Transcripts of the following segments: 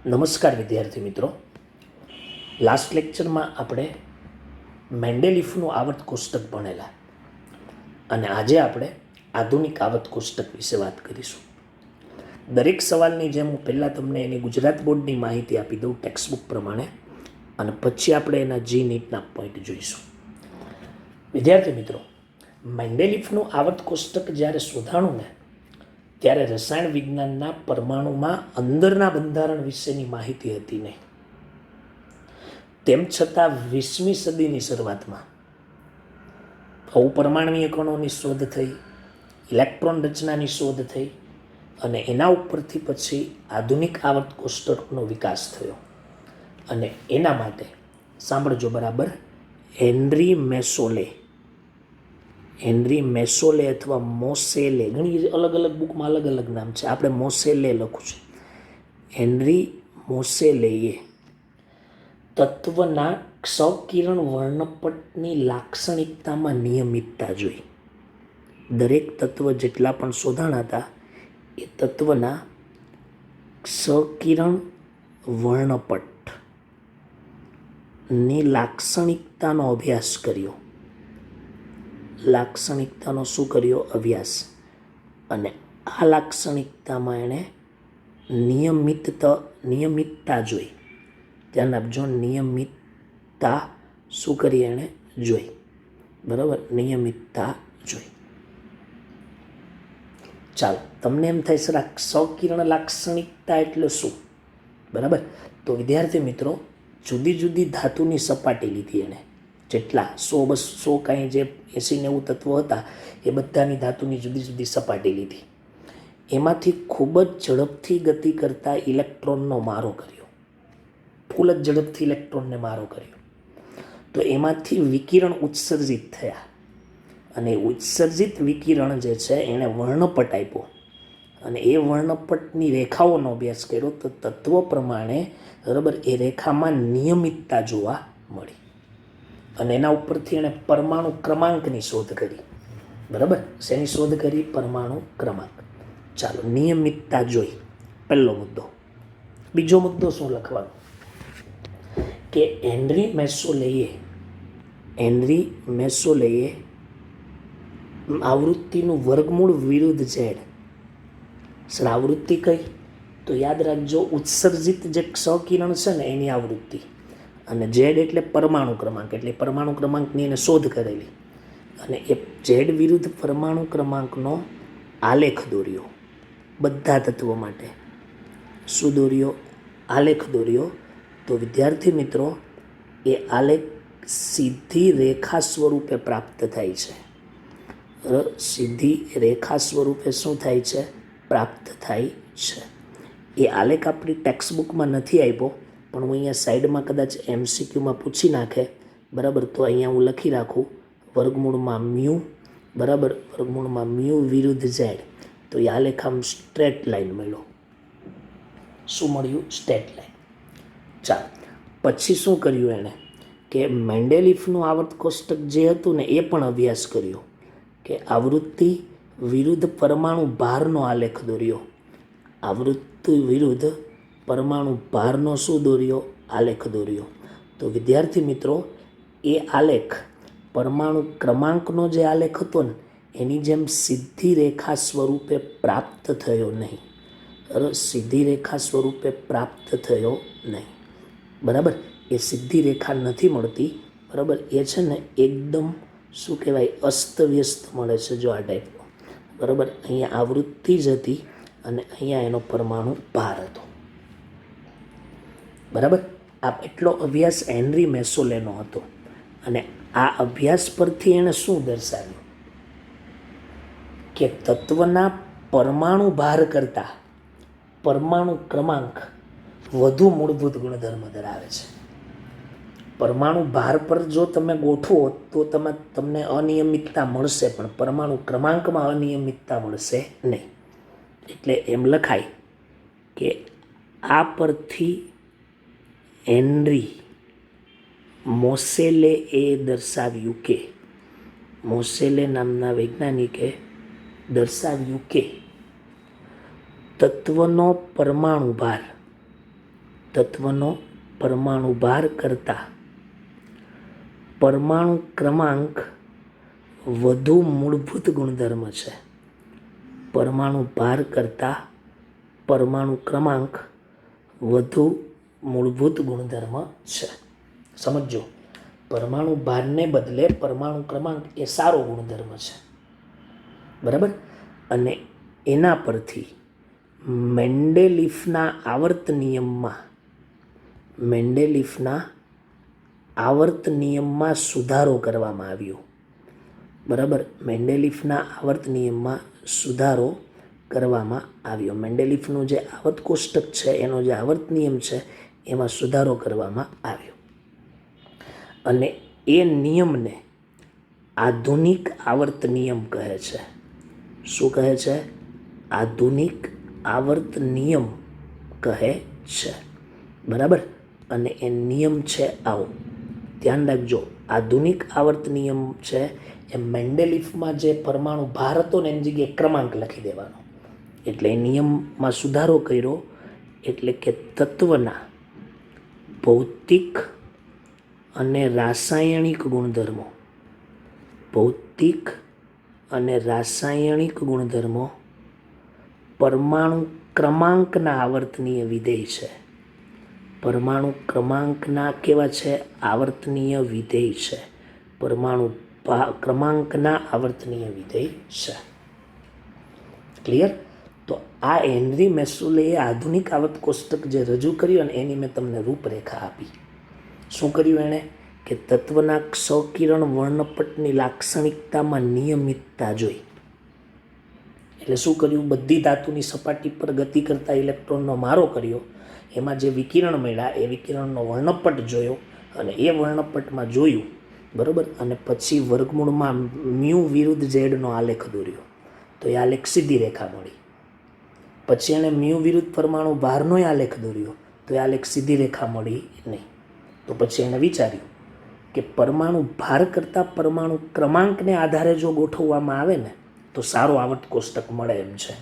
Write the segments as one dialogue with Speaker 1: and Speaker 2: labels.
Speaker 1: નમસ્કાર વિદ્યાર્થી મિત્રો. લાસ્ટ લેક્ચરમાં આપણે મેન્ડેલિફનું આવર્ત કોષ્ટક ભણેલા અને આજે આપણે આધુનિક આવર્ત કોષ્ટક વિશે વાત કરીશું. દરેક સવાલની જેમ હું પહેલાં તમને એની ગુજરાત બોર્ડની માહિતી આપી દઉં ટેક્સ્ટબુક પ્રમાણે, અને પછી આપણે એના જી નીટના પોઈન્ટ જોઈશું. વિદ્યાર્થી મિત્રો, મેન્ડેલિફનું આવર્ત કોષ્ટક જ્યારે શોધાણું ને ત્યારે રસાયણ વિજ્ઞાનના પરમાણુમાં અંદરના બંધારણ વિશેની માહિતી હતી નહીં. તેમ છતાં 20મી સદીની શરૂઆતમાં અવપરમાણવીય કણોની શોધ થઈ, ઇલેક્ટ્રોન રચનાની શોધ થઈ અને એના ઉપરથી પછી આધુનિક આવર્ત કોષ્ટકનો વિકાસ થયો. અને એના માટે સાંભળજો બરાબર, હેનરી મેસોલે અથવા મોસેલે, ઘણી અલગ અલગ બુકમાં અલગ અલગ નામ છે, આપણે મોસેલે લખું છું. હેનરી મોસેલેએ તત્વના ક્ષકિરણ વર્ણપટની લાક્ષણિકતામાં નિયમિતતા જોઈ. દરેક તત્વ જેટલા પણ શોધાણા હતા એ તત્વના ક્ષકિરણ વર્ણપટની લાક્ષણિકતાનો અભ્યાસ કર્યો. લાક્ષણિકતાનો શું કર્યો? અભ્યાસ. અને આ લાક્ષણિકતામાં એણે નિયમિતતા જોઈ. ધ્યાન આપજો, નિયમિતતા શું કરી એણે જોઈ, બરાબર, નિયમિતતા જોઈ. ચાલો, તમને એમ થાય સર આ ક્ષકિરણ લાક્ષણિકતા એટલે શું? બરાબર, તો વિદ્યાર્થી મિત્રો, જુદી જુદી ધાતુની સપાટી લીધી એણે, જેટલા 100-200 કાંઈ જે 80-90 તત્વો હતા એ બધાની ધાતુની જુદી જુદી સપાટી લીધી. એમાંથી ખૂબ જ ઝડપથી ગતિ કરતા ઇલેક્ટ્રોનનો મારો કર્યો, ફૂલ જ ઝડપથી ઇલેક્ટ્રોનને મારો કર્યો. તો એમાંથી વિકિરણ ઉત્સર્જિત થયા અને ઉત્સર્જિત વિકિરણ જે છે એણે વર્ણપટ આપ્યો અને એ વર્ણપટની રેખાઓનો અભ્યાસ કર્યો. તો તત્વ પ્રમાણે બરાબર એ રેખામાં નિયમિતતા જોવા મળી અને એના ઉપરથી એણે પરમાણુ ક્રમાંકની શોધ કરી. બરાબર, શેની શોધ કરી? પરમાણુ ક્રમાંક. ચાલો, નિયમિતતા જોઈ, પહેલો મુદ્દો. બીજો મુદ્દો શું લખવાનો? કે હેનરી મેસોલેએ આવૃત્તિનું વર્ગમૂળ વિરુદ્ધ ઝેડ. સર આવૃત્તિ કઈ? તો યાદ રાખજો, ઉત્સર્જિત જે ક્ષકિરણ છે ને એની આવૃત્તિ, અને ઝેડ એટલે પરમાણુ ક્રમાંક, એટલે પરમાણુ ક્રમાંકની એને શોધ કરેલી. અને એ ઝેડ વિરુદ્ધ પરમાણુ ક્રમાંકનો આલેખ દોર્યો બધા તત્વો માટે. શું દોર્યો? આલેખ દોર્યો. તો વિદ્યાર્થી મિત્રો, એ આલેખ સીધી રેખા સ્વરૂપે પ્રાપ્ત થાય છે. સીધી રેખા સ્વરૂપે શું થાય છે? પ્રાપ્ત થાય છે. એ આલેખ આપણી ટેક્સ્ટબુકમાં નથી આપ્યો, પણ હું અહીંયા સાઈડમાં કદાચ MCQમાં પૂછી નાખે, બરાબર, તો અહીંયા હું લખી રાખું વર્ગમૂળમાં મ્યુ, બરાબર, વર્ગમૂળમાં મ્યુ વિરુદ્ધ ઝેડ. તો એ આલેખ આમ સ્ટ્રેટ લાઈન મળ્યો. શું મળ્યું? Straight line. ચાલો, પછી શું કર્યું એણે? કે મેન્ડેલિફનું આવર્ત કોષ્ટક જે હતું ને એ પણ અભ્યાસ કર્યો, કે આવૃત્તિ વિરુદ્ધ પરમાણુ ભારનો આલેખ દોર્યો. આવૃત્તિ વિરુદ્ધ પરમાણુ ભારનો શું દોર્યો? આલેખ દોર્યો. તો વિદ્યાર્થી મિત્રો, એ આલેખ પરમાણુ ક્રમાંકનો જે આલેખ હતો ને એની જેમ સીધી રેખા સ્વરૂપે પ્રાપ્ત થયો નહીં. સીધી રેખા સ્વરૂપે પ્રાપ્ત થયો નહીં. બરાબર, એ સીધી રેખા નથી મળતી. બરાબર, એ છે ને એકદમ શું કહેવાય, અસ્તવ્યસ્ત મળે છે. જો આ ટાઈપનો, બરાબર, અહીંયા આવૃત્તિ જ હતી અને અહીંયા એનો પરમાણુ ભાર હતો. બરાબર, આ એટલો અભ્યાસ હેનરી મેસોલેનો હતો. અને આ અભ્યાસ પરથી એણે શું દર્શાવ્યું? કે તત્વના પરમાણુ ભાર કરતાં પરમાણુ ક્રમાંક વધુ મૂળભૂત ગુણધર્મ ધરાવે છે. પરમાણુ ભાર પર જો તમે ગોઠવો તો તમને અનિયમિતતા મળશે, પણ પરમાણુ ક્રમાંકમાં અનિયમિતતા મળશે નહીં. એટલે એમ લખાય કે આ પરથી હેનરી મોસેલેએ દર્શાવ્યું કે, મોસેલે નામના વૈજ્ઞાનિકે દર્શાવ્યું કે તત્વનો પરમાણુ ભાર તત્વનો પરમાણુ ભાર કરતાં પરમાણુ ક્રમાંક વધુ મૂળભૂત ગુણધર્મ છે. પરમાણુ ભાર કરતાં પરમાણુ ક્રમાંક વધુ મૂળભૂત ગુણધર્મ છે. સમજો, પરમાણુ ભારને બદલે પરમાણુ ક્રમાંક એ સારો ગુણધર્મ છે, બરાબર. અને એના પરથી મેન્ડેલિફના આવર્ત નિયમમાં સુધારો કરવામાં આવ્યો, બરાબર. મેન્ડેલિફના આવર્ત નિયમમાં સુધારો કરવામાં આવ્યો. મેન્ડેલિફનું જે આવર્ત કોષ્ટક છે, એનો જે આવર્ત નિયમ છે, એમાં સુધારો કરવામાં આવ્યો. અને એ નિયમને આધુનિક આવર્ત નિયમ કહે છે. શું કહે છે? આધુનિક આવર્ત નિયમ કહે છે, બરાબર. અને એ નિયમ છે આવો, ધ્યાન રાખજો. આધુનિક આવર્ત નિયમ છે એ મેન્ડેલિફમાં જે પરમાણુ ભાર હતો ને એની જગ્યાએ ક્રમાંક લખી દેવાનો. એટલે એ નિયમમાં સુધારો કર્યો, એટલે કે તત્વના ભૌતિક અને રાસાયણિક ગુણધર્મો, ભૌતિક અને રાસાયણિક ગુણધર્મો પરમાણુ ક્રમાંકના આવર્તનીય વિધેય છે. પરમાણુ ક્રમાંકના કેવા છે? આવર્તનીય વિધેય છે. પરમાણુ ક્રમાંકના આવર્તનીય વિધેય છે. ક્લિયર? તો આ હેનરી મેસુલે આધુનિક આવર્ત કોષ્ટક જે રજૂ કર્યું અને એની મેં તમને રૂપરેખા આપી. શું કર્યું એણે? કે તત્વના ક્ષકિરણ વર્ણપટની લાક્ષણિકતામાં નિયમિતતા જોઈ. એટલે શું કર્યું? બધી ધાતુની સપાટી પર ગતિ કરતા ઇલેક્ટ્રોનનો મારો કર્યો, એમાં જે વિકિરણ મળ્યા એ વિકિરણનો વર્ણપટ જોયો, અને એ વર્ણપટમાં જોયું, બરાબર. અને પછી વર્ગમૂળમાં મ્યુ વિરુદ્ધ ઝેડનો આલેખ દોર્યો, તો એ આલેખ સીધી રેખા મળી. પછી એણે મ્યુ વિરુદ્ધ પરમાણુ ભારનો આલેખ દોર્યો, તો એ આલેખ સીધી રેખા મળી નહીં. તો પછી એણે વિચાર્યું કે પરમાણુ ભાર કરતાં પરમાણુ ક્રમાંકને આધારે જો ગોઠવવામાં આવે ને તો સારો આવર્ત કોષ્ટક મળે એમ છે.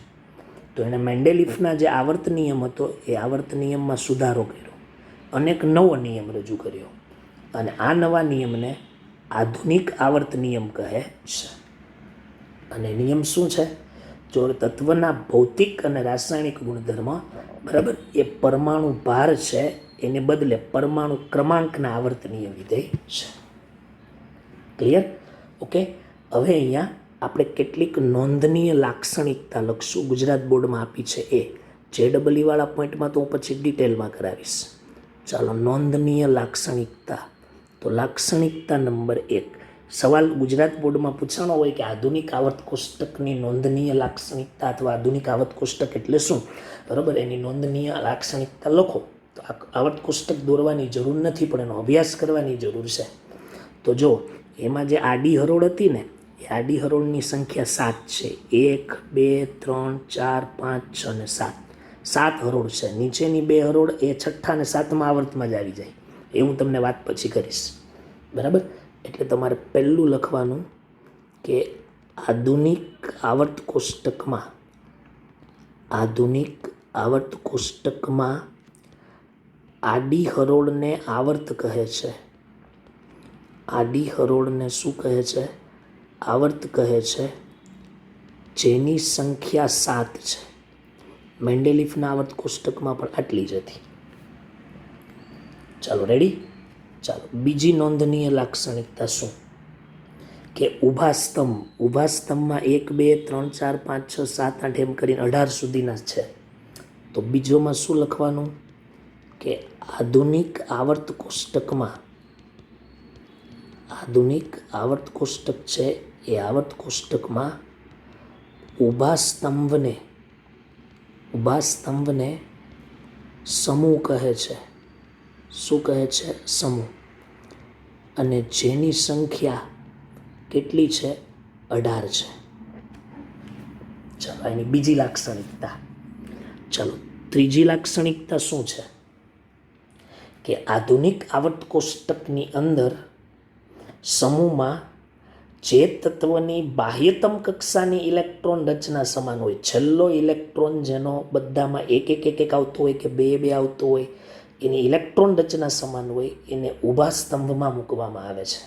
Speaker 1: તો એણે મેન્ડેલિફના જે આવર્ત નિયમ હતો એ આવર્ત નિયમમાં સુધારો કર્યો અને એક નવો નિયમ રજૂ કર્યો. અને આ નવા નિયમને આધુનિક આવર્ત નિયમ કહે છે. અને નિયમ શું છે? જો તત્વના ભૌતિક અને રાસાયણિક ગુણધર્મ, બરાબર, એ પરમાણુ ભાર છે એને બદલે પરમાણુ ક્રમાંકના આવર્તનીય વિધેય છે. ક્લિયર? ઓકે. હવે અહીંયા આપણે કેટલીક નોંધનીય લાક્ષણિકતા લખશું, ગુજરાત બોર્ડમાં આપી છે એ. JEE વાળા પોઈન્ટમાં તો હું પછી ડિટેલમાં કરાવીશ. ચાલો, નોંધનીય લાક્ષણિકતા. તો લાક્ષણિકતા નંબર 1, સવાલ ગુજરાત બોર્ડમાં પૂછાણો હોય કે આધુનિક આવર્ત કોષ્ટકની નોંધનીય લાક્ષણિકતા અથવા આધુનિક આવર્ત કોષ્ટક એટલે શું, બરાબર. એની નોંધનીય લાક્ષણિકતા લખો. તો આવર્ત કોષ્ટક દોરવાની જરૂર નથી, પણ એનો અભ્યાસ કરવાની જરૂર છે. તો જો એમાં જે આડી હરોળ હતી ને, એ આડી હરોળની સંખ્યા 7 છે. 1, 2, 3, 4, 5, 6 અને 7. 7 હરોળ છે. નીચેની 2 હરોળ એ છઠ્ઠા અને 7મા આવર્તમાં જ આવી જાય. એ હું તમને વાત પછી કરીશ, બરાબર. એટલે તમારે પહેલું લખવાનું કે આધુનિક આવર્ત કોષ્ટકમાં આડી હરોળને આવર્ત કહે છે. આડી હરોળને શું કહે છે? આવર્ત કહે છે, જેની સંખ્યા 7 છે. મેન્ડેલિફના આવર્ત કોષ્ટકમાં પણ આટલી જ હતી. ચાલો, રેડી? ચાલો, બીજી નોંધનીય લાક્ષણિકતા શું? કે ઊભા સ્તંભમાં 1, 2, 3, 4, 5, 6, 7, 8 એમ કરીને 18 સુધીના છે. તો બીજોમાં શું લખવાનું? કે આધુનિક આવર્ત કોષ્ટક છે, એ આવર્ત કોષ્ટકમાં ઊભા સ્તંભને સમૂહ કહે છે. શું કહે છે? સમૂહ. અને જેની સંખ્યા કેટલી છે? 18 છે. ચાલો, એની બીજી લાક્ષણિકતા. ચાલો, ત્રીજી લાક્ષણિકતા શું છે? કે આધુનિક આવર્ત કોષ્ટકની અંદર સમૂહમાં જે તત્વની બાહ્યતમ કક્ષાની ઇલેક્ટ્રોન રચના સમાન હોય, છેલ્લો ઇલેક્ટ્રોન જેનો બધામાં એક આવતો હોય કે 2 આવતો હોય, એની ઇલેક્ટ્રોન રચના સમાન હોય એને ઊભા સ્તંભમાં મૂકવામાં આવે છે.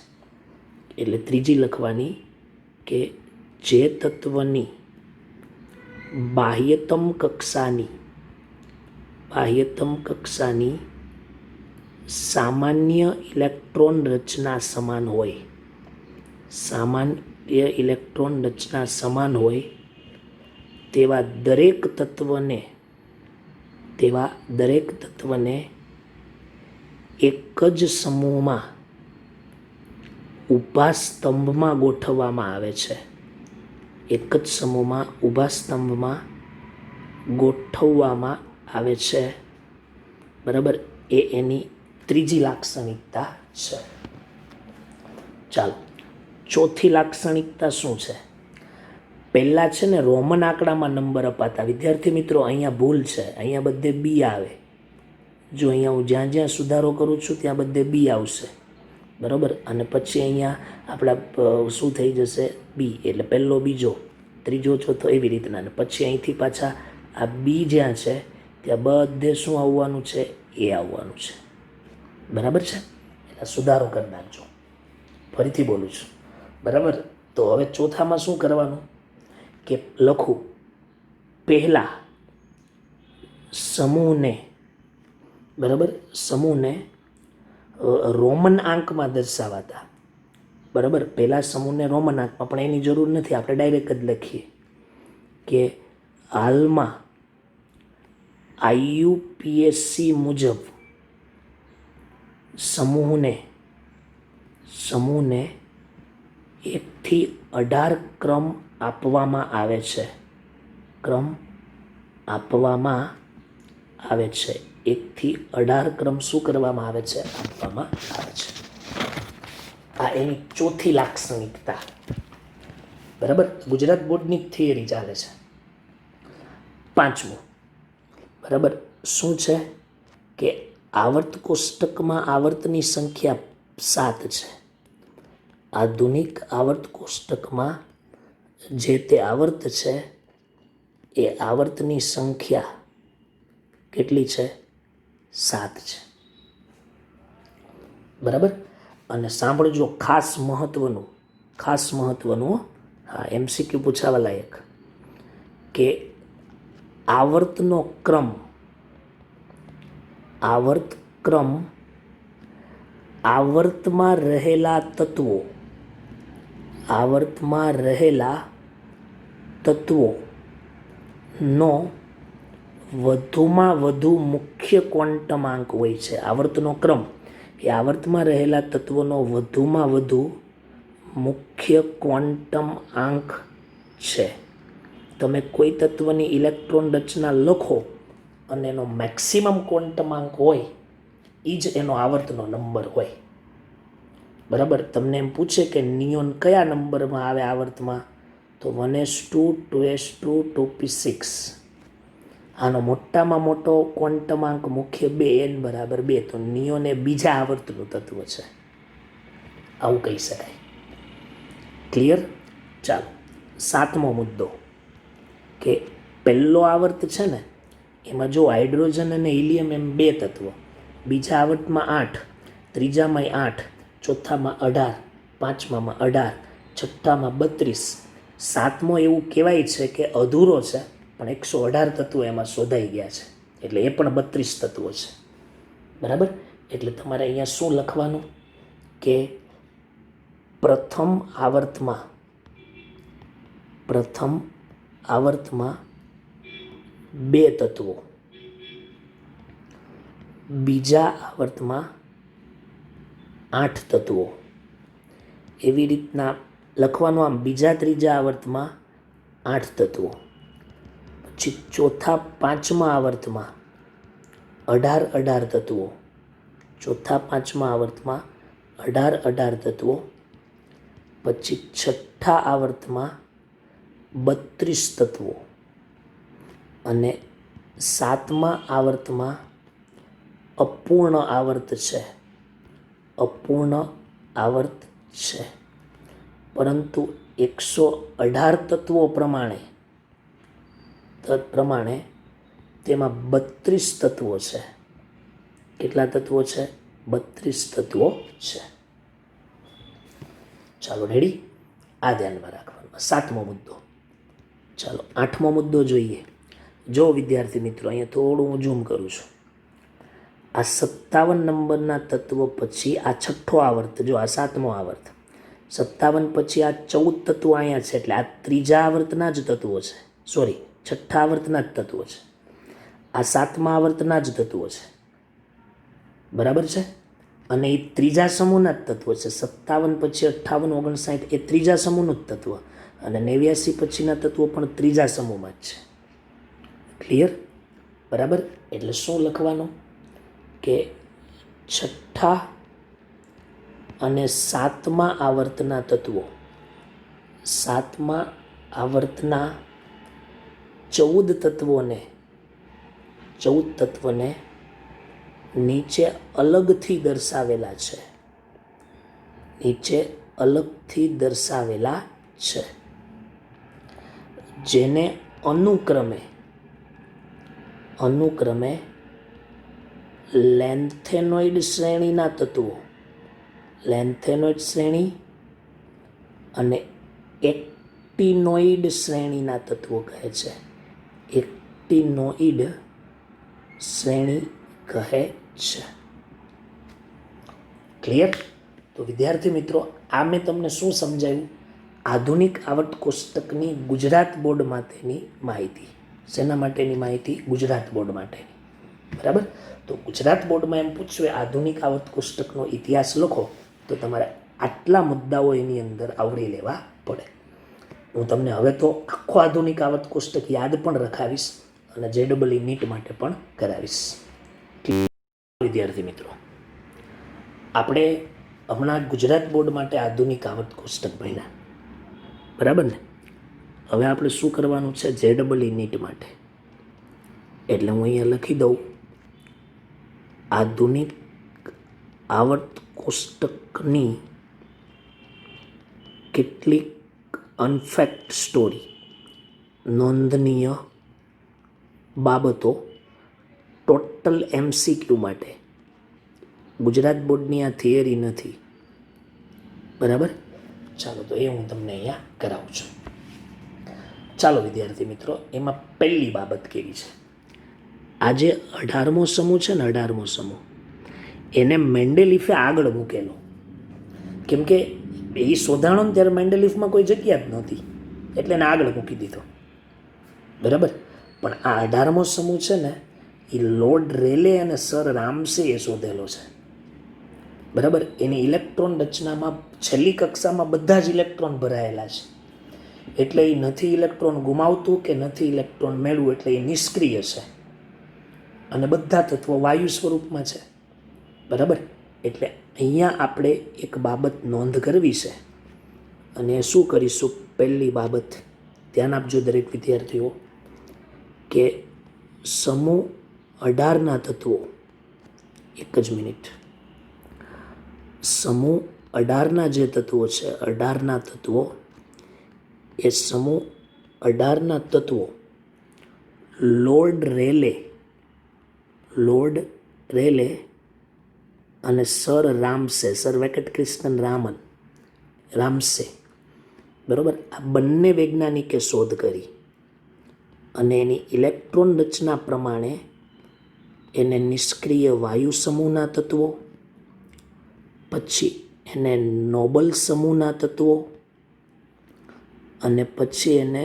Speaker 1: એટલે ત્રીજી લખવાની કે જે તત્વની બાહ્યતમ કક્ષાની સામાન્ય ઇલેક્ટ્રોન રચના સમાન હોય, તેવા દરેક તત્વને એક જ સમૂહમાં ઊભા સ્તંભમાં ગોઠવવામાં આવે છે. એક જ સમૂહમાં ઊભા સ્તંભમાં ગોઠવવામાં આવે છે. બરાબર, એ એની ત્રીજી લાક્ષણિકતા છે. ચાલો, ચોથી લાક્ષણિકતા શું છે? પહેલાં છે ને રોમન આંકડામાં નંબર અપાતા. વિદ્યાર્થી મિત્રો, અહીંયા ભૂલ છે, અહીંયા બધે બી આવે. જો અહીંયા હું જ્યાં જ્યાં સુધારો કરું છું ત્યાં બધે બી આવશે. બરાબર, અને પછી અહીંયા આપણા શું થઈ જશે? બી, એટલે પહેલો, બીજો, ત્રીજો, ચોથો, એવી રીતના. અને પછી અહીંથી પાછા આ બી જ્યાં છે ત્યાં બધે શું આવવાનું છે? એ આવવાનું છે. બરાબર છે, એટલે સુધારો કરી નાખજો. ફરીથી બોલું છું. બરાબર, તો હવે ચોથામાં શું કરવાનું કે લખું, પહેલા સમૂહને, બરાબર, સમૂહને રોમન આંકમાં દર્શાવાતા. બરાબર, પહેલા સમૂહને રોમન આંકમાં, પણ એની જરૂર નથી, આપણે ડાયરેક્ટ જ લખીએ કે હાલમાં IUPAC મુજબ સમૂહને 1 થી 18 ક્રમ આપવામાં આવે છે. 1 થી 18 ક્રમ શું કરવામાં આવે છે? આપવામાં આવે છે. આ એની ચોથી લાક્ષણિકતા. બરાબર, ગુજરાત બોર્ડની થિયરી ચાલે છે. પાંચમું, બરાબર, શું છે કે આવર્ત કોષ્ટકમાં આવર્તની સંખ્યા 7 છે. આધુનિક આવર્ત કોષ્ટકમાં જે તે આવર્ત છે એ આવર્તની સંખ્યા કેટલી છે? 7 છે. બરાબર, અને સાંભળજો, ખાસ મહત્વનું, હા, MCQ પૂછાવા લાયક, કે આવર્તનો ક્રમ આવર્તમાં રહેલા તત્વોનો વધુમાં વધુ મુખ્ય ક્વોન્ટમાંક હોય છે. આવર્તનો ક્રમ એ આવર્તમાં રહેલા તત્વોનો વધુમાં વધુ મુખ્ય ક્વોન્ટમ આંક છે. તમે કોઈ તત્વની ઇલેક્ટ્રોન રચના લખો અને એનો મેક્સિમમ ક્વોન્ટમાંક હોય એ જ એનો આવર્તનો નંબર હોય. બરાબર, તમને એમ પૂછે કે નિયોન કયા નંબરમાં આવે આવર્તમાં, તો 1:2, 2:2, 2p6. આનો મોટામાં મોટો ક્વોન્ટમાંક મુખ્ય 2, n બરાબર 2, તો નિયોન એ બીજા આવર્તનું તત્વ છે, આવું કહી શકાય. ક્લિયર? ચાલો, સાતમો મુદ્દો, કે પહેલો આવર્ત છે ને એમાં જો હાઇડ્રોજન અને હિલિયમ એમ 2 તત્વો, બીજા આવર્તમાં 8, ત્રીજામાં 8, ચોથામાં 18, પાંચમામાં 18, છઠ્ઠામાં 32, સાતમો એવું કહેવાય છે કે અધૂરો છે, પણ 118 તત્વો એમાં શોધાઈ ગયા છે, એટલે એ પણ 32 તત્વો છે. બરાબર, એટલે તમારે અહીંયા શું લખવાનું કે પ્રથમ આવર્તમાં 2 તત્વો, બીજા આવર્તમાં 8 તત્વો, એવી રીતના લખવાનું. આમ બીજા ત્રીજા આવર્તમાં 8 તત્વો, પછી ચોથા પાંચમા આવર્તમાં 18 તત્વો, ચોથા પાંચમા આવર્તમાં 18 તત્વો, પછી છઠ્ઠા આવર્તમાં 32 તત્વો, અને સાતમા આવર્તમાં અપૂર્ણ આવર્ત છે, પરંતુ 118 તત્વો પ્રમાણે તેમાં 32 તત્વો છે. કેટલા તત્વો છે? 32 તત્વો છે. ચાલો રેડી, આ ધ્યાનમાં રાખવાનું. 7મો મુદ્દો. ચાલો 8મો મુદ્દો જોઈએ. જો વિદ્યાર્થી મિત્રો, અહીંયા થોડું હું ઝૂમ કરું છું. આ 57 નંબરના તત્વ પછી આ 6ઠ્ઠો આવર્ત, જો આ 7મો આવર્ત, 57 પછી આ 14 તત્વો અહીંયા છે, એટલે આ 3જા આવર્તના જ તત્વો છે. સોરી, 6ઠ્ઠા આવર્તના જ તત્વો છે. આ 7મા આવર્તના જ તત્વો છે. બરાબર છે? અને એ 3જા સમૂહના જ તત્વો છે. 57 પછી 58, 59 એ 3જા સમૂહનું જ તત્વ, અને 89 પછીના તત્વો પણ 3જા સમૂહમાં જ છે. ક્લિયર? બરાબર. એટલે શું લખવાનું કે 6ઠ્ઠા અને 7મા આવર્તના તત્વો, 7મા આવર્તના 14 તત્વોને નીચે અલગથી દર્શાવેલા છે. નીચે અલગથી દર્શાવેલા છે, જેને અનુક્રમે લેન્થેનોઇડ શ્રેણીના તત્વો, લેન્થેનોઇડ શ્રેણી અને એક્ટિનોઇડ શ્રેણીના તત્વો કહે છે. એક્ટિનોઇડ શ્રેણી કહે છે. ક્લિયર? તો વિદ્યાર્થી મિત્રો, આ મેં તમને શું સમજાવ્યું? આધુનિક આવર્ત કોષ્ટકની ગુજરાત બોર્ડ માટેની માહિતી. શેના માટેની માહિતી? ગુજરાત બોર્ડ માટેની. બરાબર. તો ગુજરાત બોર્ડમાં એમ પૂછવે આધુનિક આવર્ત કોષ્ટકનો ઇતિહાસ લખો, તો તમારે આટલા મુદ્દાઓ એની અંદર આવરી લેવા પડે. હું તમને હવે તો આખો આધુનિક આવર્ત કોષ્ટક યાદ પણ રખાવીશ અને JEE નીટ માટે પણ કરાવીશ. વિદ્યાર્થી મિત્રો, આપણે હમણાં ગુજરાત બોર્ડ માટે આધુનિક આવર્ત કોષ્ટક ભણ્યા. બરાબર ને? હવે આપણે શું કરવાનું છે? JEE નીટ માટે. એટલે હું અહીંયા લખી દઉં, આધુનિક આવર્ત કોષ્ટકની કેટલીક અનફેક્ટ સ્ટોરી, નોંધનીય બાબતો, ટોટલ MCQ માટે. ગુજરાત બોર્ડની આ થિયરી નથી. બરાબર? ચાલો, તો એ હું તમને અહીંયા કરાવું છું. ચાલો વિદ્યાર્થી મિત્રો, એમાં પહેલી બાબત કેવી છે? આજે 18મો સમૂહ છે ને, 18મો સમૂહ, એને મેન્ડેલીફે આગળ મૂકેલો. કેમ કે એ શોધાણો ને ત્યારે મેન્ડેલીફમાં કોઈ જગ્યા જ નહોતી, એટલે એને આગળ મૂકી દીધો. બરાબર? પણ આ 18મો સમૂહ છે ને, એ લોર્ડ રેલે અને સર રામસે એ શોધેલો છે. બરાબર? એની ઇલેક્ટ્રોન રચનામાં છેલ્લી કક્ષામાં બધા જ ઇલેક્ટ્રોન ભરાયેલા છે. એટલે એ નથી ઇલેક્ટ્રોન ગુમાવતું કે નથી ઇલેક્ટ્રોન મેળવું, એટલે એ નિષ્ક્રિય છે. અને બધા તત્વો વાયુ સ્વરૂપમાં છે. બરાબર? એટલે અહીંયા આપણે એક બાબત નોંધ કરવી છે, અને શું કરીશું? પહેલી બાબત ધ્યાન આપજો દરેક વિદ્યાર્થીઓ, કે સમૂહ 18ના તત્વો, એક જ મિનિટ, સમૂહ 18ના જે તત્વો છે, 18ના તત્વો, એ સમૂહ 18ના તત્વો લોર્ડ રેલે અને સર રામસે, સર વેંકટ કૃષ્ણન રામસે, બરાબર, આ બંને વૈજ્ઞાનિકે શોધ કરી અને એની ઇલેક્ટ્રોન રચના પ્રમાણે એને નિષ્ક્રિય વાયુ સમૂહના તત્વો, પછી એને નોબલ સમૂહના તત્વો, અને પછી એને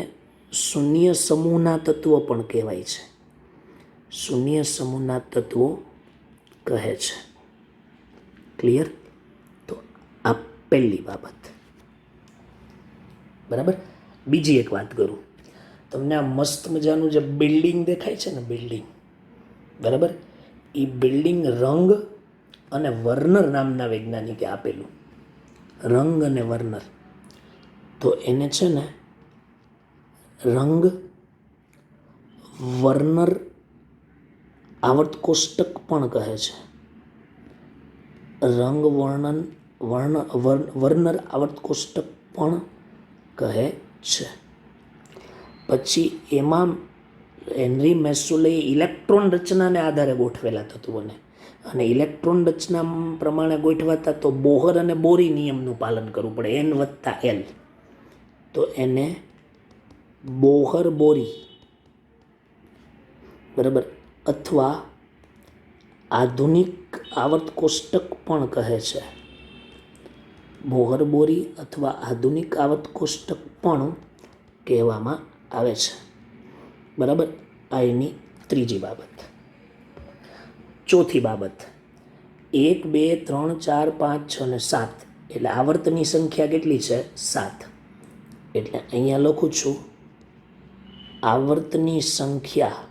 Speaker 1: શૂન્ય સમૂહના તત્વો પણ કહેવાય છે. શૂન્ય સમૂહના તત્વો કહે છે. ક્લિયર? તો આ પહેલી બાબત. બરાબર? બીજી એક વાત કરું. તમને આ મસ્ત મજાનું જે બિલ્ડિંગ દેખાય છે ને, બિલ્ડિંગ, બરાબર, એ બિલ્ડિંગ રંગ અને વર્નર નામના વૈજ્ઞાનિકે આપેલું. રંગ અને વર્નર. તો એને છે ને રંગ વર્નર આવર્ત કોષ્ટક પણ કહે છે. રંગ વર્નર આવર્ત કોષ્ટક પણ કહે છે. પછી એમાં હેનરી મેસુલે ઇલેક્ટ્રોન રચનાને આધારે ગોઠવેલા તત્વોને, અને ઇલેક્ટ્રોન રચના પ્રમાણે ગોઠવાતા તો બોહર અને બોરી નિયમનું પાલન કરવું પડે, N વત્તા L. તો એને બોહર બોરી, બરાબર, અથવા આધુનિક આવર્ત કોષ્ટક પણ કહે છે. બોહર બોરી અથવા આધુનિક આવર્ત કોષ્ટક પણ કહેવામાં આવે છે. બરાબર, આ એની ત્રીજી બાબત. ચોથી બાબત, 1 2 3 4 5 6 અને 7 એટલે આવર્તની સંખ્યા કેટલી છે? 7. એટલે અહીંયા લખું છું આવર્તની સંખ્યા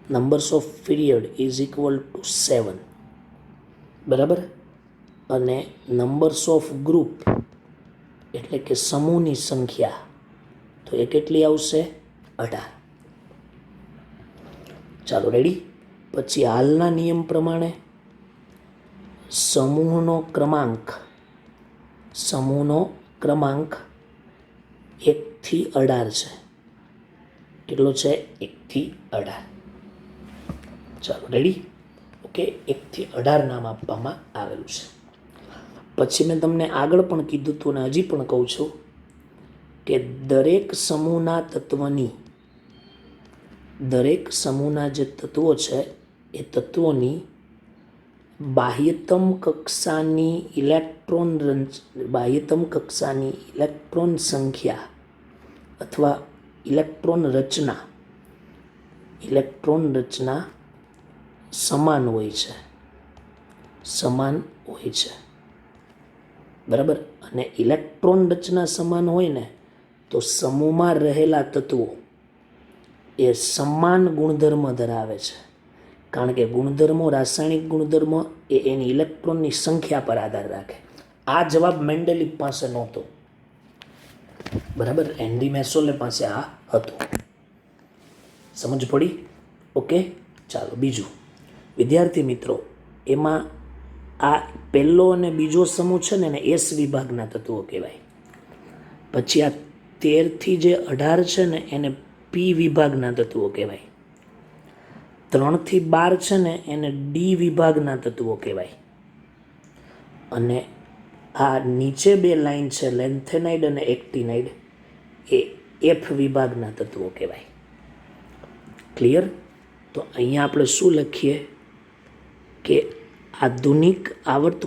Speaker 1: numbers off period is equal to 7. બરાબર, અને નંબર્સ ઓફ ગ્રુપ એટલે કે સમૂહની સંખ્યા તો એ કેટલી આવશે? 18. ચાલો રેડી. પછી હાલના નિયમ પ્રમાણે સમૂહનો ક્રમાંક 1 થી 18 છે. કેટલો છે? 1 થી 18. ચાલો રેડી. ઓકે, 1 થી 18 નામ આપવામાં આવેલું છે. પછી મેં તમને આગળ પણ કીધું હતું અને હજી પણ કહું છું કે દરેક સમૂહના જે તત્વો છે એ તત્વોની બાહ્યતમ કક્ષાની ઇલેક્ટ્રોન સંખ્યા અથવા ઇલેક્ટ્રોન રચના સમાન હોય છે. બરાબર, અને ઇલેક્ટ્રોન રચના સમાન હોય ને તો સમૂહમાં રહેલા તત્વો એ સમાન ગુણધર્મ ધરાવે છે. કારણ કે ગુણધર્મો, રાસાયણિક ગુણધર્મો એ એની ઇલેક્ટ્રોનની સંખ્યા પર આધાર રાખે. આ જવાબ મેન્ડેલિવ પાસે નહોતો. બરાબર, હેનરી મેસોલે પાસે આ હતો. સમજ પડી? ઓકે, ચાલો બીજું. વિદ્યાર્થી મિત્રો, એમાં આ પહેલો અને બીજો સમૂહ છે ને એને એસ વિભાગના તત્વો કહેવાય. પછી આ 13 થી જે 18 છે ને એને પી વિભાગના તત્વો કહેવાય. 3 થી 12 છે ને એને ડી વિભાગના તત્વો કહેવાય. અને આ નીચે બે લાઈન છે લેન્થેનાઇડ અને એક્ટિનાઇડ એ એફ વિભાગના તત્વો કહેવાય. ક્લિયર? તો અહીંયા આપણે શું લખીએ કે આધુનિક આવર્ત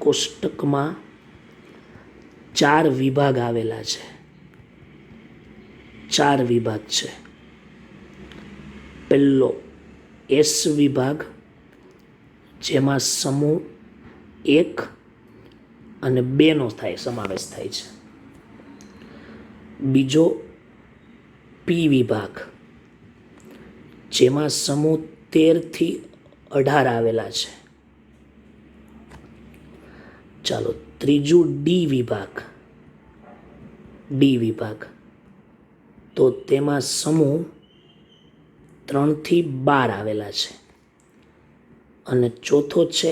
Speaker 1: કોષ્ટકમાં 4 વિભાગ આવેલા છે. 4 વિભાગ છે. પહેલો એસ વિભાગ, જેમાં સમૂહ 1 અને 2 નો સમાવેશ થાય છે. બીજો પી વિભાગ, જેમાં સમૂહ 13 થી 18 આવેલા છે. ચાલો, ત્રીજું ડી વિભાગ, તો તેમાં સમૂહ 3 થી 12 આવેલા છે. અને ચોથો છે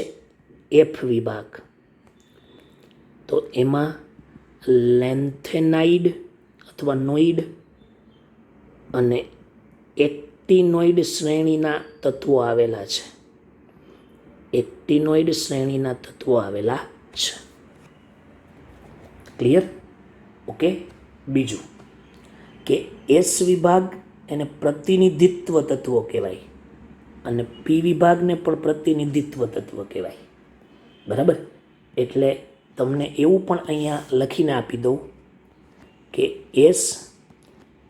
Speaker 1: એફ વિભાગ, તો એમાં લેન્થેનાઇડ અથવા નોઇડ અને એક્ટિનોઇડ શ્રેણીના તત્વો આવેલા છે. ક્લિયર? ઓકે. બીજું કે એસ વિભાગ એને પ્રતિનિધિત્વ તત્વો કહેવાય અને પી વિભાગને પણ પ્રતિનિધિત્વ તત્વ કહેવાય. બરાબર, એટલે તમને એવું પણ અહીંયા લખીને આપી દઉં કે એસ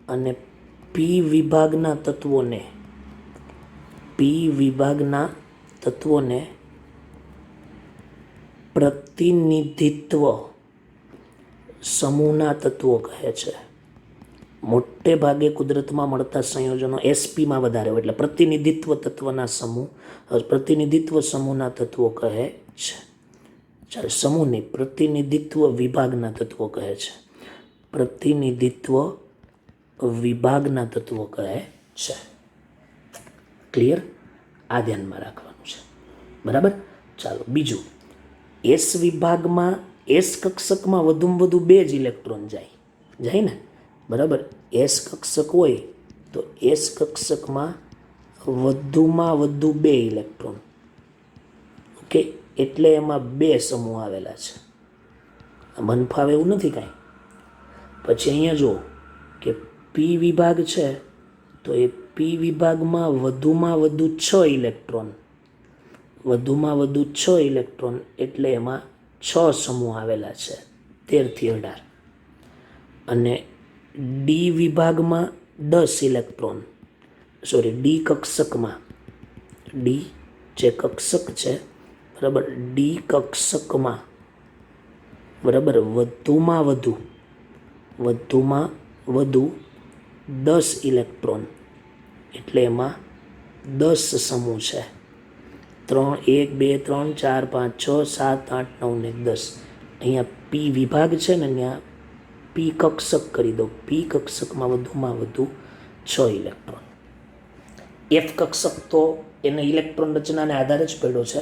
Speaker 1: અને પી વિભાગના તત્વોને પ્રતિનિધિત્વ સમૂહના તત્વો કહે છે. મોટે ભાગે કુદરતમાં મળતા સંયોજનો એસપીમાં વધારે હોય એટલે પ્રતિનિધિત્વ સમૂહના તત્વો કહે છે. જ્યારે સમૂહની પ્રતિનિધિત્વ વિભાગના તત્વો કહે છે. ક્લિયર? આ ધ્યાનમાં રાખવાનું છે. બરાબર, ચાલો બીજું. એસ વિભાગમાં એસ કક્ષકમાં વધુમાં વધુ 2 જ ઇલેક્ટ્રોન જાય ને. બરાબર, એસ કક્ષક હોય તો એસ કક્ષકમાં વધુમાં વધુ 2 ઇલેક્ટ્રોન. ઓકે, એટલે એમાં 2 સમૂહ આવેલા છે. મન ફાવે એવું નથી કાંઈ. પછી અહીંયા જુઓ કે પી વિભાગ છે, તો એ પી વિભાગમાં વધુમાં વધુ 6 ઇલેક્ટ્રોન. વધુમાં વધુ 6 ઇલેક્ટ્રોન એટલે એમાં 6 સમૂહ આવેલા છે, 13 થી 18. અને ડી વિભાગમાં 10 ઇલેક્ટ્રોન, સોરી ડી કક્ષકમાં, ડી જે કક્ષક છે બરાબર, ડી કક્ષકમાં બરાબર વધુમાં વધુ 10 ઇલેક્ટ્રોન એટલે એમાં 10 સમૂહ છે. 3 1 2 3 4 5 6 7 8 9 ને 10. અહીંયા પી વિભાગ છે ને, ત્યાં પી કક્ષક કરી દો. પી કક્ષકમાં વધુમાં વધુ 6 ઇલેક્ટ્રોન. એફ કક્ષક તો એને ઇલેક્ટ્રોન રચનાને આધારે જ પડ્યો છે,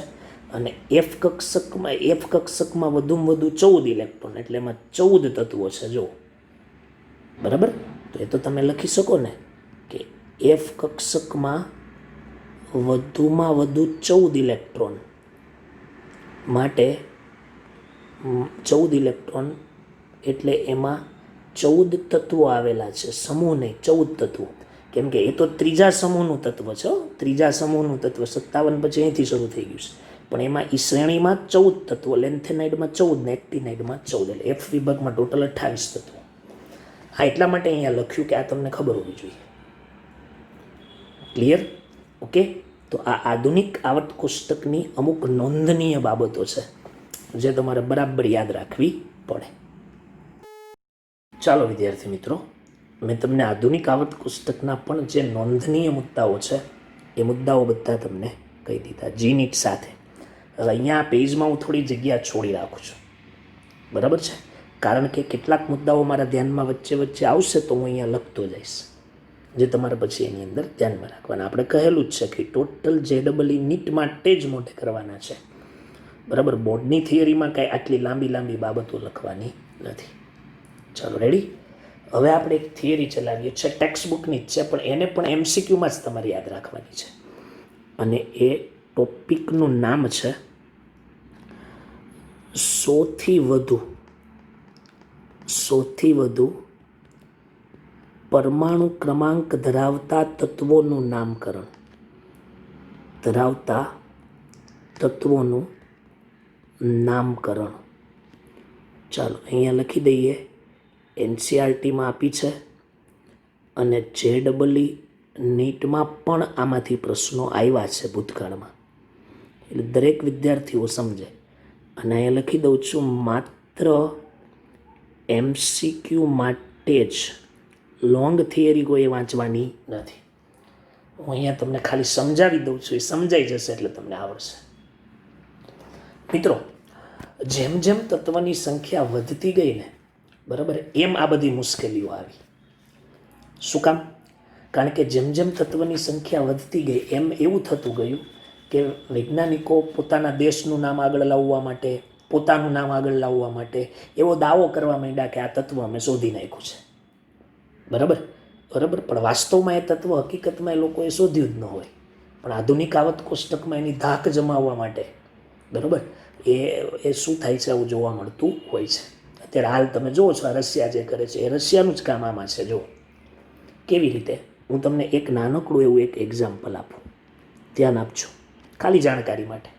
Speaker 1: અને એફ કક્ષકમાં વધુમાં વધુ 14 ઇલેક્ટ્રોન એટલે એમાં 14 તત્વો છે. જો બરાબર, તો એ તો તમે લખી શકો ને કે એફ કક્ષકમાં વધુમાં વધુ 14 ઇલેક્ટ્રોન માટે 14 ઇલેક્ટ્રોન એટલે એમાં 14 તત્વો આવેલા છે, સમૂહ નહીં, 14 તત્વો. કેમ કે એ તો ત્રીજા સમૂહનું તત્વ છે. ત્રીજા સમૂહનું તત્વ 57 પછી અહીંથી શરૂ થઈ ગયું છે, પણ એમાં એ શ્રેણીમાં 14 તત્વો, લેન્થેનાઇડમાં 14 ને એક્ટિનાઇડમાં 14, એટલે એફ વિભાગમાં ટોટલ 28 તત્વો. હા, એટલા માટે અહીંયા લખ્યું કે આ તમને ખબર હોવી જોઈએ. ક્લિયર? ઓકે, તો આ આધુનિક આવર્ત કોષ્ટકની અમુક નોંધનીય બાબતો છે જે તમારે બરાબર યાદ રાખવી પડે. ચાલો વિદ્યાર્થી મિત્રો, મેં તમને આધુનિક આવર્ત કોષ્ટકના પણ જે નોંધનીય મુદ્દાઓ છે એ મુદ્દાઓ બધા તમને કહી દીધા જીનીટ સાથે. હવે અહીંયા આ પેજમાં હું થોડી જગ્યા છોડી રાખું છું, બરાબર છે, કારણ કે કેટલાક મુદ્દાઓ મારા ધ્યાનમાં વચ્ચે વચ્ચે આવશે તો હું અહીંયા લખતો જઈશ, જે તમારે પછી એની અંદર ધ્યાનમાં રાખવાના. આપણે કહેલું જ છે કે ટોટલ JEE નીટ માટે જ મોટે કરવાના છે, બરાબર. બોર્ડની થિયરીમાં કાંઈ આટલી લાંબી બાબતો લખવાની નથી. ચાલો રેડી. હવે આપણે એક થિયરી ચલાવીએ છીએ, ટેક્સ્ટ બુકની જ છે, પણ એને પણ MCQમાં જ તમારે યાદ રાખવાની છે. અને એ ટોપિકનું નામ છે સૌથી વધુ પરમાણુ ક્રમાંક ધરાવતા તત્વોનું નામકરણ. ચાલો અહીંયા લખી દઈએ. NCERTમાં આપી છે અને JEE નીટમાં પણ આમાંથી પ્રશ્નો આવ્યા છે ભૂતકાળમાં, એટલે દરેક વિદ્યાર્થીઓ સમજે. અને અહીંયા લખી દઉં છું, માત્ર MCQ માટે જ, લોંગ થિયરી કોઈ વાંચવાની નથી. હું અહીંયા તમને ખાલી સમજાવી દઉં છું, એ સમજાઈ જશે એટલે તમને આવડશે. મિત્રો, જેમ જેમ તત્વની સંખ્યા વધતી ગઈ ને, બરાબર, એમ આ બધી મુશ્કેલીઓ આવી. શું કામ? કારણ કે જેમ જેમ તત્વની સંખ્યા વધતી ગઈ એમ એવું થતું ગયું કે વૈજ્ઞાનિકો પોતાના દેશનું નામ આગળ લાવવા માટે, પોતાનું નામ આગળ લાવવા માટે એવો દાવો કરવા માંડ્યા કે આ તત્વ અમે શોધી નાખ્યું છે, બરાબર. પણ વાસ્તવમાં એ તત્વ હકીકતમાં એ લોકોએ શોધ્યું જ ન હોય, પણ આધુનિક આવર્ત કોષ્ટકમાં એની ધાક જમાવવા માટે, બરાબર, એ શું થાય છે આવું જોવા મળતું હોય છે. અત્યારે હાલ તમે જુઓ છો, રશિયા જે કરે છે એ રશિયાનું જ કામ આમાં છે. જો કેવી રીતે, હું તમને એક નાનકડું એવું એક એક્ઝામ્પલ આપું, ધ્યાન આપજો ખાલી જાણકારી માટે.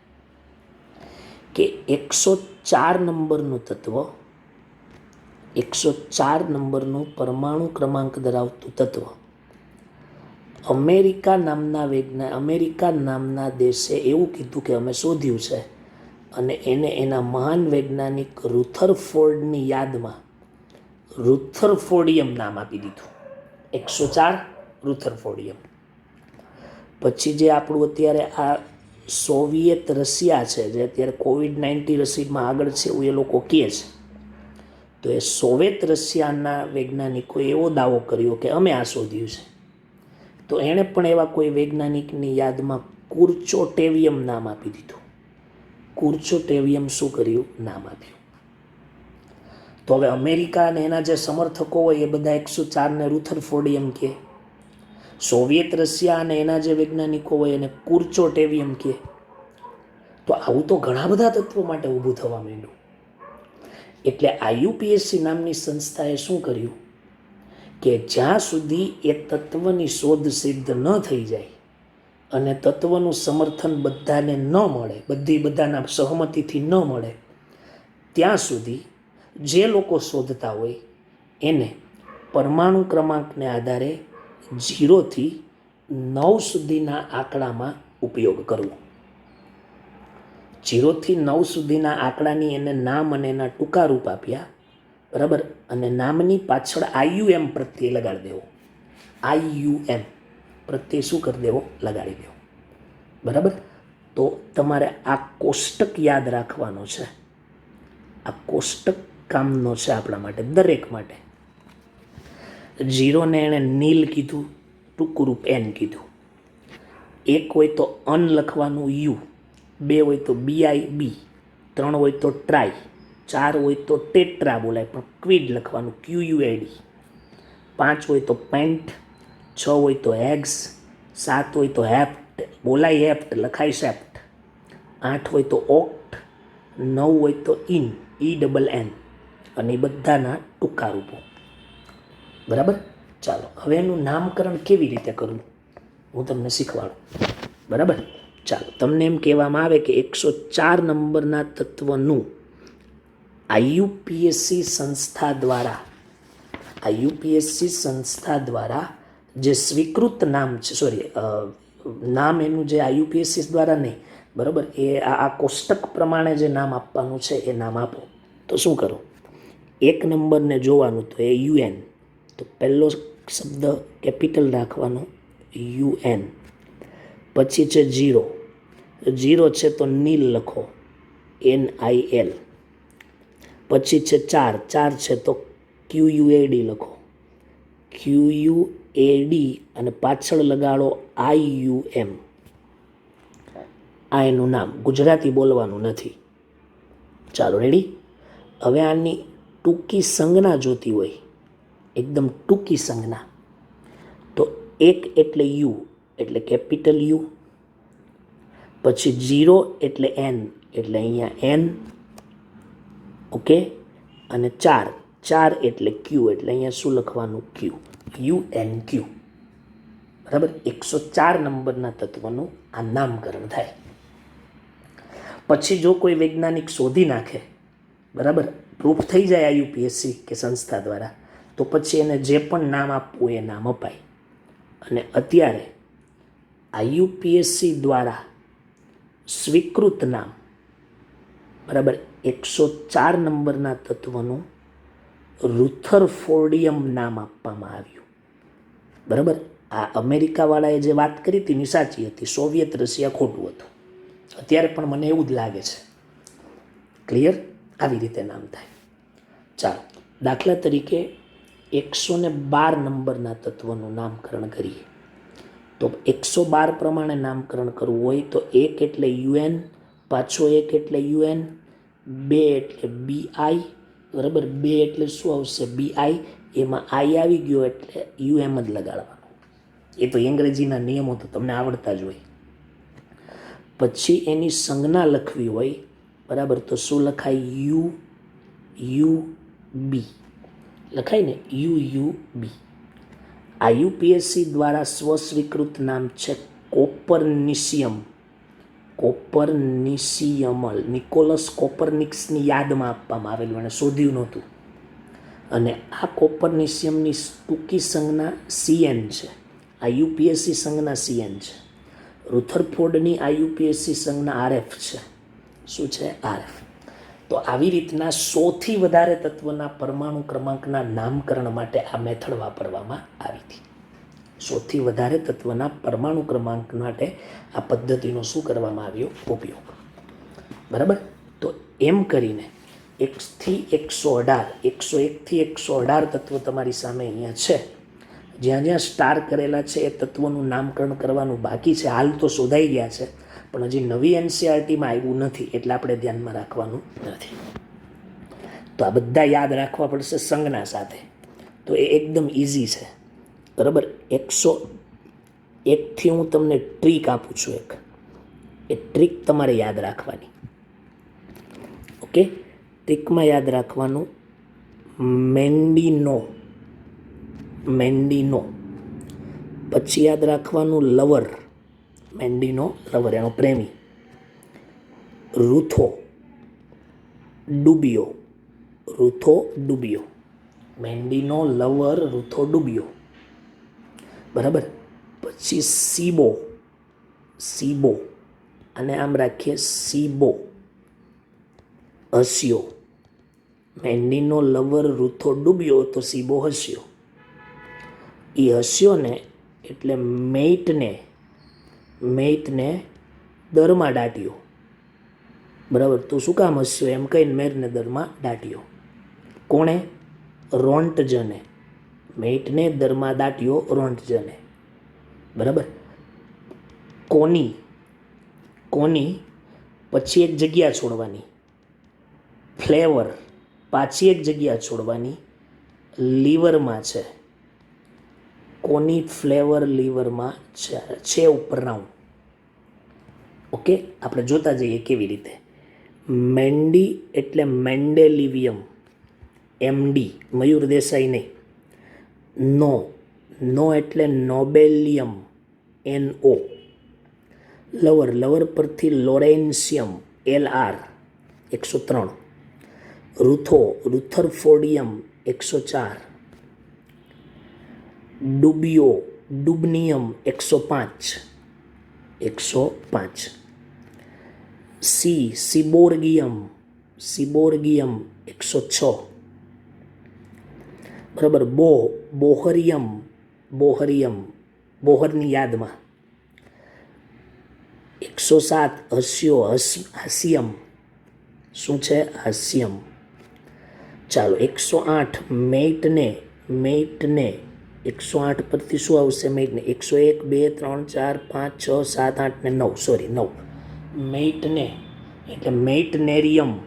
Speaker 1: કે 104 નંબરનું તત્વ, 104 નંબરનું પરમાણુ ક્રમાંક ધરાવતું તત્વ અમેરિકા નામના દેશે એવું કીધું કે અમે શોધ્યું છે, અને એને એના મહાન વૈજ્ઞાનિક રુથરફોર્ડની યાદમાં રુથરફોર્ડિયમ નામ આપી દીધું. 104 રુથરફોર્ડિયમ. પછી જે આપણું અત્યારે આ સોવિયેત રશિયા છે, જે અત્યારે COVID-19 રસીમાં આગળ છે એવું એ લોકો કહે છે, તો એ સોવિયેત રશિયાના વૈજ્ઞાનિકોએ એવો દાવો કર્યો કે અમે આ શોધ્યું છે. તો એણે પણ એવા કોઈ વૈજ્ઞાનિકની યાદમાં કુર્ચોટેવિયમ નામ આપી દીધું. કુર્ચોટેવિયમ શું કર્યું? નામ આપ્યું. તો હવે અમેરિકા અને એના જે સમર્થકો હોય એ બધા 104 ને રુથરફોર્ડિયમ કહે. સોવિયત રશિયા અને એના જે વૈજ્ઞાનિકો હોય એને કુર્ચોટેવિયમ કહે. તો આવું તો ઘણા બધા તત્વો માટે ઊભું થવા માંડ્યું. એટલે આઈયુપીએસસી નામની સંસ્થાએ શું કર્યું કે જ્યાં સુધી એ તત્વની શોધ સિદ્ધ ન થઈ જાય અને તત્વનું સમર્થન બધાને ન મળે, બધાના સહમતિથી ન મળે, ત્યાં સુધી જે લોકો શોધતા હોય એને પરમાણુ ક્રમાંકને આધારે 0થી 9 સુધીના આંકડામાં ઉપયોગ કરવો. 0થી 9 સુધીના આંકડાની એને નામ અને એના ટૂંકા રૂપ આપ્યા, બરાબર. અને નામની પાછળ IUM પ્રત્યે લગાડી દેવો. IUM પ્રત્યે શું કરી દેવો? લગાડી દેવો, બરાબર. તો તમારે આ કોષ્ટક યાદ રાખવાનો છે. આ કોષ્ટક કામનો છે આપણા માટે, દરેક માટે. 0ને એણે નીલ કીધું, ટૂંકું રૂપ N કીધું. 1 હોય તો અન લખવાનું U, 2 હોય તો BIB, 3 હોય તો ટ્રાય, 4 હોય તો ટેટ્રા બોલાય પણ ક્વિડ લખવાનું QUAD, 5 હોય તો પેન્ટ, 6 હોય તો એગ્સ, 7 હોય તો હેપ્ટ બોલાય હેપ્ટ લખાય સેપ્ટ, 8 હોય તો ઓક્ટ, 9 હોય તો ENN, અને એ બધાના ટૂંકા રૂપો, બરાબર. ચાલો હવે એનું નામકરણ કેવી રીતે કરવું હું તમને શીખવાડું, બરાબર. ચાલો, તમને એમ કહેવામાં આવે કે 104 નંબરના તત્વનું આઈયુપીએસસી સંસ્થા દ્વારા જે સ્વીકૃત નામ છે, નામ એનું જે આઈયુપીએસસી દ્વારા નહીં, બરાબર, એ આ કોષ્ટક પ્રમાણે જે નામ આપવાનું છે એ નામ આપો. તો શું કરો? 1 નંબરને જોવાનું તો એ UN, તો પહેલો શબ્દ કેપિટલ રાખવાનો UN. પછી છે 0 છે તો નીલ લખો NIL. પછી છે 4 છે તો QUAD લખો QUAD, અને પાછળ લગાડો IUM. આ એનું નામ, ગુજરાતી બોલવાનું નથી. ચાલો, રેડી. હવે આની ટૂંકી સંજ્ઞા જોતી હોય, એકદમ ટૂંકી સંજ્ઞા, તો 1 એટલે U એટલે કેપિટલ U, પછી 0 એટલે N એટલે અહીંયા N, ઓકે, અને 4 એટલે Q એટલે અહીંયા શું લખવાનું? Q, UNQ, બરાબર. 104 નંબરના તત્વનું આ નામકરણ થાય. પછી જો કોઈ વૈજ્ઞાનિક શોધી નાખે, બરાબર, પ્રૂફ થઈ જાય આઈયુપીએસસી કે સંસ્થા દ્વારા, તો પછી એને જે પણ નામ આપવું એ નામ અપાય. અને અત્યારે આઈયુપીએસસી દ્વારા સ્વીકૃત નામ, બરાબર, 104 નંબરના તત્વનું રુથરફોર્ડિયમ નામ આપવામાં આવ્યું, બરાબર. આ અમેરિકાવાળાએ જે વાત કરી હતી ની સાચી હતી, સોવિયત રશિયા ખોટું હતું. અત્યારે પણ મને એવું જ લાગે છે. ક્લિયર? આવી રીતે નામ થાય. ચાલો, દાખલા તરીકે 112 નંબરના તત્વનું નામકરણ કરીએ. તો 112 પ્રમાણે નામકરણ કરવું હોય તો 1 એટલે UN, પાછો 1 એટલે UN, 2 એટલે BI, બરાબર. 2 એટલે શું આવશે? BI. એમાં I આવી ગયો એટલે UM જ લગાડવાનો. એ તો અંગ્રેજીના નિયમો તો તમને આવડતા જ હોય. પછી એની સંજ્ઞા લખવી હોય, બરાબર, તો શું લખાય? UUB લખાય ને, UUB. આઈયુપીએસસી દ્વારા સ્વસ્વીકૃત નામ છે કોપરનિશિયમલ. નિકોલસ કોપરનિક્સની યાદમાં આપવામાં આવેલું, એને શોધ્યું નહોતું. અને આ કોપરનિશિયમની ટૂંકી સંજ્ઞા CN છે. આઈયુપીએસસી સંજ્ઞા CN છે. રુથરફોર્ડની આઈયુપીએસસી સંજ્ઞા RF છે. શું છે? RF. તો આવી રીતના 100થી વધારે તત્વના પરમાણુ ક્રમાંકના નામકરણ માટે આ મેથડ વાપરવામાં આવી હતી. 100થી વધારે તત્વના પરમાણુ ક્રમાંક માટે આ પદ્ધતિનો શું કરવામાં આવ્યો? ઉપયોગ, બરાબર. તો એમ કરીને 1થી 118, 101થી 118 તત્વો તમારી સામે અહીંયા છે. જ્યાં જ્યાં સ્ટાર કરેલા છે એ તત્વોનું નામકરણ કરવાનું બાકી છે. હાલ તો શોધાઈ ગયા છે, પણ હજી નવી NCERTમાં આવ્યું નથી, એટલે આપણે ધ્યાનમાં રાખવાનું નથી. તો આ બધા યાદ રાખવા પડશે સંજ્ઞા સાથે. તો એ એકદમ ઇઝી છે, બરાબર. એકથી હું તમને ટ્રીક આપું છું. એ ટ્રીક તમારે યાદ રાખવાની. ઓકે, ટ્રીકમાં યાદ રાખવાનું મેન્ડીનો. પછી યાદ રાખવાનું લવર, મેન્ડીનો લવર, એનો પ્રેમી. રૂથો ડુબિયો, મેન્ડીનો લવર રૂથો ડુબિયો, બરાબર. પછી સીબો, અને આમ રાખીએ સીબો, હસ્યો. મેન્ડીનો લવર રૂથો ડૂબ્યો તો સીબો હસ્યો. એ હસ્યો ને એટલે મેઇટને દરમાં દાટ્યો, બરાબર. તો શું કામ હસ્યો એમ કહીને મેરને દરમાં દાટ્યો. કોણે? રોન્ટજને. મેઇટને દરમાં દાટ્યો રોન્ટજને, બરાબર. કોની પછી એક જગ્યા છોડવાની, ફ્લેવર પાછી એક જગ્યા છોડવાની, લીવરમાં છે. કોની ફ્લેવર લીવરમાં છે ઉપર નાઉન. ઓકે, આપણે જોતા જઈએ કેવી રીતે. મેન્ડી એટલે મેન્ડેલિવિયમ, MD, મયુર દેસાઈ નહીં. નો એટલે નોબેલિયમ, NO. લવર પરથી લોરેન્સિયમ, LR, 103. રૂથરફોર્ડિયમ, 104. ડુબનિયમ, 105. સિબોર્ગિયમ, 106. બરાબર. બોહરની યાદમાં 107. હાસ્યમ, શું છે? હાસ્યમ. ચાલો, 108. મેઇટને 108 પરથી શું આવશે? મેઇટને 101, 2, 3, 4, 5, 6, 7, 8 ને 9. સોરી, 9. મેઇટને એટલે મેઇટનેરિયમ.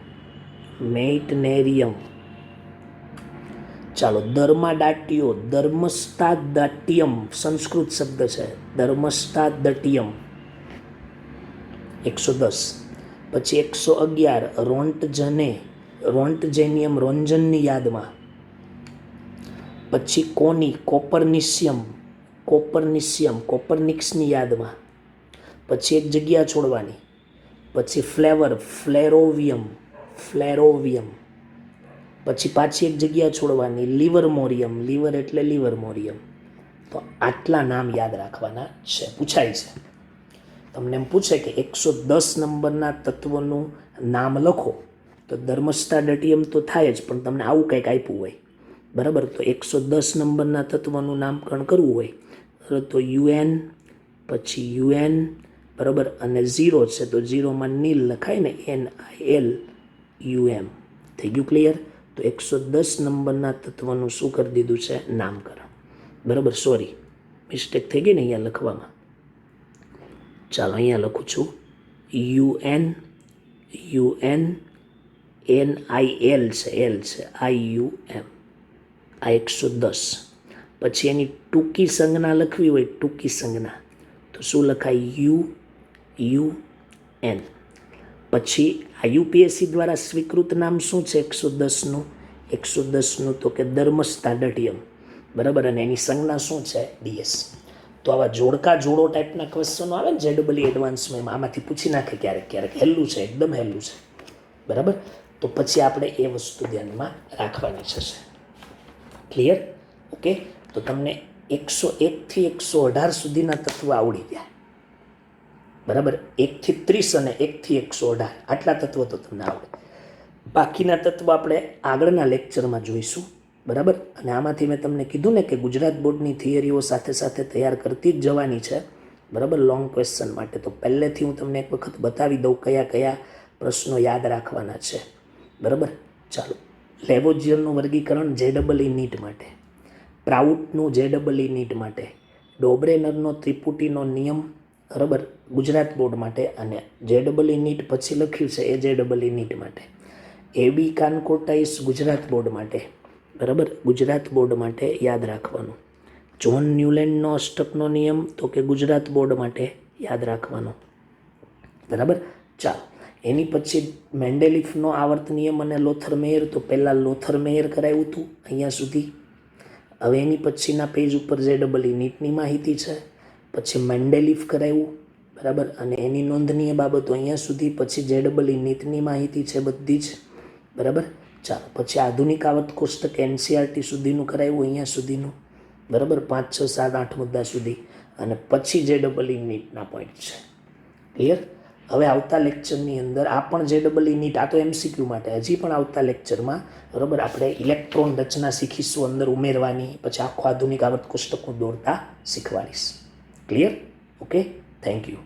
Speaker 1: ચાલો, ધર્મસ્તાદાટ્યમ, સંસ્કૃત શબ્દ છે. ધર્મસ્તાદટ્યમ, 110. પછી 111. રોન્ટજેનિયમ, રોન્જનની યાદમાં. પછી કોપરનિક્સની યાદમાં. પછી એક જગ્યા છોડવાની. પછી ફ્લેરોવિયમ. પછી પાછી એક જગ્યા છોડવાની, લીવર એટલે લીવરમોરિયમ. તો આટલા નામ યાદ રાખવાના છે. પૂછાય છે તમને, એમ પૂછે કે 110 નંબરના તત્વનું નામ લખો, તો ધર્મસ્તાડટિયમ તો થાય જ, પણ તમને આવું કંઈક આપ્યું હોય, બરાબર. તો 110 નંબરના તત્વનું નામકરણ કરવું હોય તો UN, પછી UN, બરાબર. અને 0 છે તો 0માં નીલ લખાય ને, NILUM. થઈ ગયું ક્લિયર? તો 110 નંબરના તત્વનું શું કરી દીધું છે? નામકરણ, બરાબર. સોરી, મિસ્ટેક થઈ ગઈ ને અહીંયા લખવામાં. ચાલો, અહીંયા લખું છું UN, NIL છે, L છે, IUM. આ 110. પછી એની ટૂંકી સંજ્ઞા લખવી હોય, ટૂંકી સંજ્ઞા, તો શું લખાય? UN. પછી આ UPSC દ્વારા સ્વીકૃત નામ શું છે 110નું? તો કે ધર્મસ્તાડટિયમ, બરાબર. અને એની સંજ્ઞા શું છે? DS. તો આવા જોડો ટાઈપના ક્વેશ્ચનો આવે ને JEE એડવાન્સમાં, આમાંથી પૂછી નાખે ક્યારેક. હેલું છે, એકદમ હેલું છે, બરાબર. તો પછી આપણે એ વસ્તુ ધ્યાનમાં રાખવાની છે. ક્લિયર? ઓકે. તો તમને 101 થી 118 સુધીના તત્વ આવડી ગયા, બરાબર. 1 થી 30 અને 1 થી 118 આટલા તત્વો તો તમને આવડે. બાકીના તત્વ આપણે આગળના લેક્ચરમાં જોઈશું, બરાબર. અને આમાંથી મેં તમને કીધું ને કે ગુજરાત બોર્ડની થિયરીઓ સાથે સાથે તૈયાર કરતી જ જવાની છે, બરાબર, લોંગ ક્વેશ્ચન માટે. તો પહેલેથી હું તમને એક વખત બતાવી દઉં કયા પ્રશ્નો યાદ રાખવાના છે, બરાબર. ચાલો, લેવોજિયનનું વર્ગીકરણ JEE નીટ માટે, પ્રાઉટનું JEE નીટ માટે, ડોબ્રેનરનો ત્રિપુટીનો નિયમ, બરાબર, ગુજરાત બોર્ડ માટે. અને JEE નીટ પછી લખ્યું છે એ JEE નીટ માટે. AB કાનકોટાઈસ ગુજરાત બોર્ડ માટે, બરાબર, ગુજરાત બોર્ડ માટે યાદ રાખવાનું. જ્હોન ન્યુલેન્ડનો અષ્ટકનો નિયમ તો કે ગુજરાત બોર્ડ માટે યાદ રાખવાનો. બરાબર. ચાલો, એની પછી મેન્ડેલિફનો આવર્ત નિયમ અને લોથર મેયર, તો પહેલાં લોથર મેયર કરાવ્યું હતું અહીંયા સુધી. હવે એની પછીના પેજ ઉપર JEE નીટની માહિતી છે, પછી મેન્ડેલિફ કરાવ્યું. બરાબર. અને એની નોંધનીય બાબતો અહીંયા સુધી, પછી JEE નીટની માહિતી છે બધી જ. બરાબર. ચાલો, પછી આધુનિક આવર્ત કોષ્ટક NCERT સુધીનું કરાવ્યું અહીંયા સુધીનું. બરાબર. 5, 6, 7, 8 મુદ્દા સુધી. અને પછી JEE નીટના પોઈન્ટ છે. ક્લિયર? હવે આવતા લેક્ચરની અંદર આ પણ JEE નીટ, આ તો MCQ માટે, હજી પણ આવતા લેક્ચરમાં બરાબર આપણે ઇલેક્ટ્રોન રચના શીખીશું અંદર ઉમેરવાની, પછી આખો આધુનિક આવર્ત કોષ્ટકનું દોરતા શીખવાડીશ. ક્લિયર? Okay, thank you.